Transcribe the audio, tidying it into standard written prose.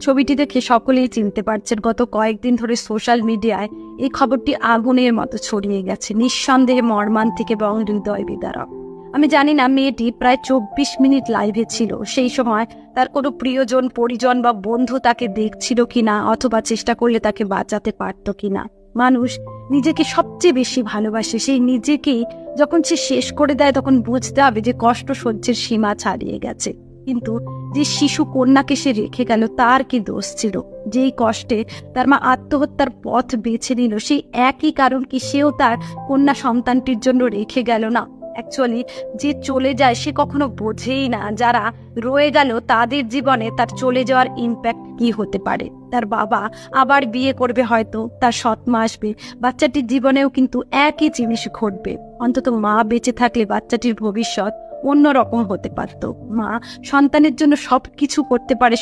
ছবিটি দেখে সকলেই চিনতে পারছেন গত কয়েকদিন ধরে সোশ্যাল মিডিয়ায় এই খবরটি আগুনের মতো ছড়িয়ে গেছে, নিঃসন্দেহে মর্মান্তিক এবং হৃদয় বিদারক। আমি জানি না মেয়েটি প্রায় 24 মিনিট লাইভে ছিল। সেই সময় তার কোনো প্রিয়জন, পরিজন বা বন্ধু তাকে দেখছিল কিনা, অথবা চেষ্টা করলে তাকে বাঁচাতে পারত কিনা। মানুষ নিজেকে সবচেয়ে বেশি ভালোবাসে, সেই নিজেকেই যখন সে শেষ করে দেয় তখন বুঝতে হবে যে কষ্ট সহ্যের সীমা ছাড়িয়ে গেছে। কিন্তু যে শিশু কন্যাকে সে রেখে গেল তার কি দোষ ছিল? যেই কষ্টে তার মা আত্মহত্যার পথ বেছে নিল, সেই একই কারণ কি সেও তার কন্যা সন্তানটির জন্য রেখে গেল না? অ্যাকচুয়ালি যে চলে যায় সে কখনো বোঝেই না যারা রয়ে গেল তাদের জীবনে তার চলে যাওয়ার ইম্প্যাক্ট কি হতে পারে। তার বাবা আবার বিয়ে করবে, হয়তো তার সৎমা আসবে, বাচ্চাটির জীবনেও কিন্তু একই জিনিস ঘটবে। অন্তত মা বেঁচে থাকলে বাচ্চাটির ভবিষ্যৎ অন্যরকম হতে পারত। মা সন্তানের জন্য সবকিছু করতে পারে,